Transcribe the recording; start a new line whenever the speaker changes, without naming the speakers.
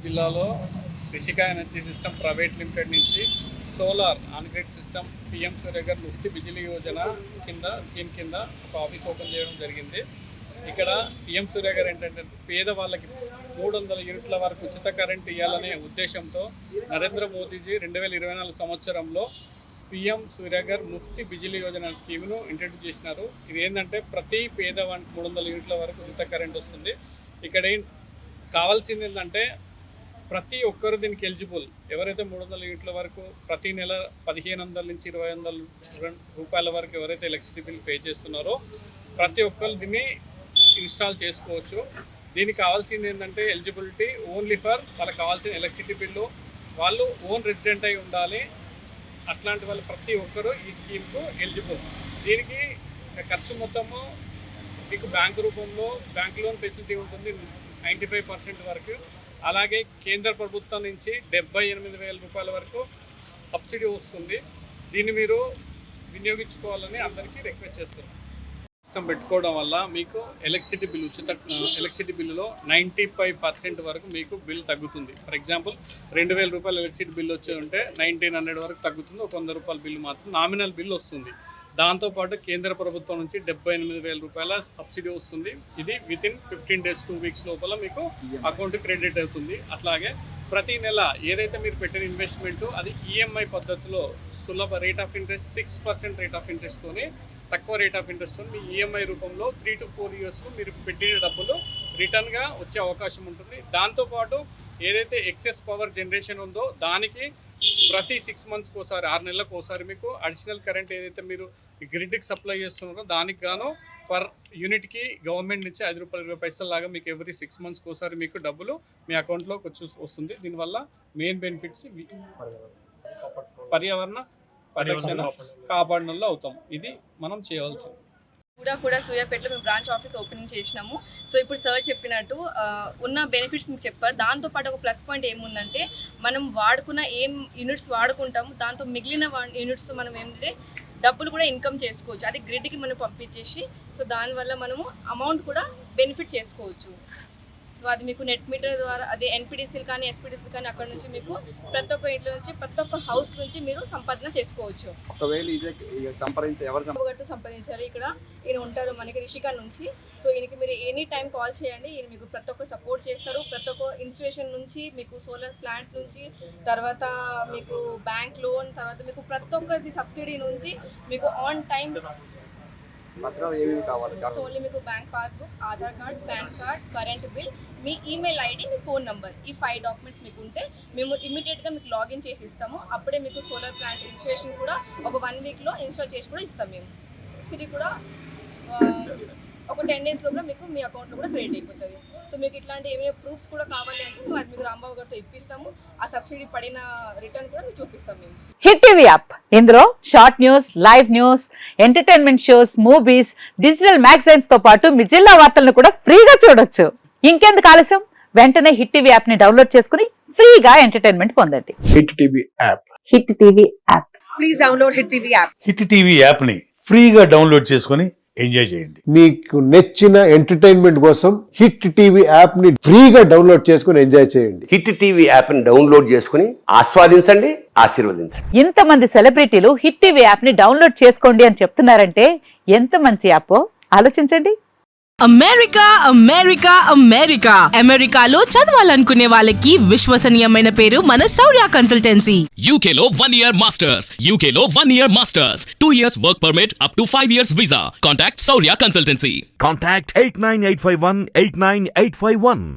జిల్లాలో Rishika energy system private limited నుంచి solar on grid system PM Surya Ghar Muft Bijli Yojana scheme కింద ఒక ఆఫీస్ ఓపెన్ చేయడం జరిగింది. ఇక్కడ పిఎం సూర్యఘర్ ఏంటంటే పేదవాళ్ళకి 300 యూనిట్ల వరకు ఉచిత కరెంట్ ఇవ్వాలనే ఉద్దేశంతో నరేంద్ర మోదీజీ 2024 సంవత్సరంలో పిఎం సూర్యఘర్ ముఫ్తీ బిజిలీ యోజన స్కీమ్ను ఇంట్రడ్యూస్ చేసినారు. ఇది ఏంటంటే ప్రతి పేదవానికి 300 యూనిట్ల వరకు ఉచిత కరెంట్ వస్తుంది. ఇక్కడ కావాల్సింది ఏంటంటే ప్రతి ఒక్కరు దీనికి ఎలిజిబుల్. ఎవరైతే 300 యూనిట్ల వరకు ప్రతి నెల 1500 నుంచి 2000 రూపాయల వరకు ఎవరైతే ఎలక్ట్రిసిటీ బిల్ పే చేస్తున్నారో ప్రతి ఒక్కరు దీన్ని ఇన్స్టాల్ చేసుకోవచ్చు. దీనికి కావాల్సింది ఏంటంటే ఎలిజిబిలిటీ ఓన్లీ ఫర్ వాళ్ళకి కావాల్సిన ఎలక్ట్రిసిటీ బిల్లు వాళ్ళు ఓన్ రెసిడెంట్ అయి ఉండాలి. అట్లాంటి వాళ్ళు ప్రతి ఒక్కరు ఈ స్కీమ్కు ఎలిజిబుల్. దీనికి ఖర్చు మొత్తము మీకు బ్యాంకు రూపంలో బ్యాంక్ లోన్ ఫెసిలిటీ ఉంటుంది 95% వరకు. అలాగే కేంద్ర ప్రభుత్వం నుంచి 78,000 రూపాయల వరకు సబ్సిడీ వస్తుంది. దీన్ని మీరు వినియోగించుకోవాలని అందరికీ రిక్వెస్ట్ చేస్తున్నాం. సిస్టమ్ పెట్టుకోవడం వల్ల మీకు ఎలక్ట్రిసిటీ బిల్ ఉచిత ఎలక్ట్రిసిటీ బిల్లులో 95% వరకు మీకు బిల్ తగ్గుతుంది. ఫర్ ఎగ్జాంపుల్ 2,000 రూపాయలు ఎలక్ట్రిసిటీ బిల్ వచ్చి ఉంటే 1,900 వరకు తగ్గుతుంది. ఒక 100 రూపాయల బిల్లు మాత్రం నామినల్ బిల్ వస్తుంది. దాంతోపాటు కేంద్ర ప్రభుత్వం నుంచి 78,000 రూపాయల సబ్సిడీ వస్తుంది. ఇది వితిన్ 15 days 2 weeks లోపల మీకు అకౌంట్ క్రెడిట్ అవుతుంది. అట్లాగే ప్రతి నెల ఏదైతే మీరు పెట్టిన ఇన్వెస్ట్మెంట్ అది ఈఎంఐ పద్ధతిలో సులభ rate of interest 6% rate of ఇంట్రెస్ట్తోని తక్కువ రేట్ ఆఫ్ ఇంట్రెస్ట్తో మీ ఈఎంఐ రూపంలో 3 to 4 years మీరు పెట్టిన డబ్బులు రిటర్న్గా వచ్చే అవకాశం ఉంటుంది. దాంతోపాటు ఏదైతే ఎక్సెస్ పవర్ జనరేషన్ ఉందో దానికి ప్రతి 6 monthsకి ఒకసారి 6 నెలలకు ఒకసారి మీకు అడిషనల్ కరెంట్ ఏదైతే మీరు గ్రిడ్కి సప్లై చేస్తున్నారో దానికి గాను పర్ యూనిట్కి గవర్నమెంట్ నుంచి 5 రూపాయలు 20 పైసలు లాగా మీకు ఎవ్రీ 6 monthsకి ఒకసారి మీకు డబ్బులు మీ అకౌంట్లోకి వస్తుంది. దీనివల్ల మెయిన్ బెనిఫిట్స్ పర్యావరణ పరిరక్షణ కాపాడడంలో అవుతాం. ఇది మనం చేయవలసింది.
కూడా సూర్యాపేటలో మేము బ్రాంచ్ ఆఫీస్ ఓపెనింగ్ చేసినాము. సో ఇప్పుడు సార్ చెప్పినట్టు ఉన్న బెనిఫిట్స్ మీకు చెప్పారు. దాంతోపాటు ఒక ప్లస్ పాయింట్ ఏముందంటే మనం వాడుకున్న యూనిట్స్ వాడుకుంటాము, దాంతో మిగిలిన యూనిట్స్తో మనం ఏంటంటే డబ్బులు కూడా ఇన్కమ్ చేసుకోవచ్చు. అది గ్రిడ్కి మనం పంపించేసి సో దానివల్ల మనము అమౌంట్ కూడా బెనిఫిట్ చేసుకోవచ్చు. సో అది మీకు నెట్ మీటర్ ద్వారా అదే ఎన్పిడిసిలు కానీ ఎస్పిడిసిలు కానీ అక్కడ నుంచి మీకు ప్రతి ఒక్క ఇంట్లో నుంచి ప్రతి ఒక్క హౌస్ నుంచి మీరు సంపాదన చేసుకోవచ్చు. సంపాదించాలి. ఇక్కడ ఈయన ఉంటారు మనకి రిషికా నుంచి. సో ఈయనకి మీరు ఎనీ టైం కాల్ చేయండి. ఈయన మీకు ప్రతి ఒక్క సపోర్ట్ చేస్తారు. ప్రతి ఒక్క ఇన్స్టిట్యూషన్ నుంచి మీకు సోలార్ ప్లాంట్ నుంచి తర్వాత మీకు బ్యాంక్ లోన్ తర్వాత మీకు ప్రతి ఒక్కటి సబ్సిడీ నుంచి మీకు ఆన్ టైం సో ఓన్లీ మీకు bank passbook, Aadhaar card, pan card, current bill, మీ ఈమెయిల్ ఐడి, మీ ఫోన్ నెంబర్, ఈ 5 డాక్యుమెంట్స్ మీకు ఉంటే మేము ఇమీడియట్గా మీకు లాగిన్ చేసి ఇస్తాము. అప్పుడే మీకు సోలార్ ప్లాంట్ ఇన్స్టాలేషన్ కూడా ఒక 1 weekలో ఇన్స్టాల్ చేసి కూడా ఇస్తాం. మేము సబ్సిడీ కూడా ఒక 10 days లోపల మీకు మీ అకౌంట్లో కూడా క్రెడిట్ అయిపోతుంది. సో మీకు ఇట్లాంటి ఏమైనా ప్రూఫ్స్ కూడా కావాలి అంటే అది మీకు రాంబాబు గారితో ఇప్పిస్తాము. ఆ సబ్సిడీ పడిన రిటర్న్ కూడా మీకు చూపిస్తాం మేము.
హిట్ టీవీ యాప్ ఇందులో short news, live news, entertainment shows, movies, digital magazines తో పాటు మీ జిల్లా వార్తలను కూడా ఫ్రీగా చూడొచ్చు. ఇంకెందుకు ఆలస్యం, వెంటనే హిట్ టీవీ యాప్ ని డౌన్లోడ్ చేసుకుని ఫ్రీగా ఎంటర్టైన్మెంట్ పొందండి.
Hit TV app.
Hit TV app please download hit TV app.
Hit TV app ని ఫ్రీగా డౌన్లోడ్ చేసుకుని ఎంజాయ్ చేయండి.
మీకు నచ్చిన ఎంటర్టైన్మెంట్ కోసం హిట్ టీవీ యాప్ ని ఫ్రీగా డౌన్లోడ్ చేసుకుని ఎంజాయ్ చేయండి.
హిట్ టీవీ యాప్ ని డౌన్లోడ్ చేసుకుని ఆస్వాదించండి, ఆశీర్వదించండి.
ఇంతమంది సెలబ్రిటీలు హిట్ టీవీ యాప్ ని డౌన్లోడ్ చేసుకోండి అని చెప్తున్నారంటే ఎంత మంచి యాప్ ఆలోచించండి.
అమెరికా అమెరికా అమెరికా అమెరికాలో చదవాలనుకునే వాళ్ళకి విశ్వసనీయమైన పేరు మన శౌర్య కన్సల్టెన్సీ.
UK లో 1 year masters, UK లో 1 year masters, 2 years work permit up to 5 years visa. Contact Saurya Consultancy.
Contact 89851 89851.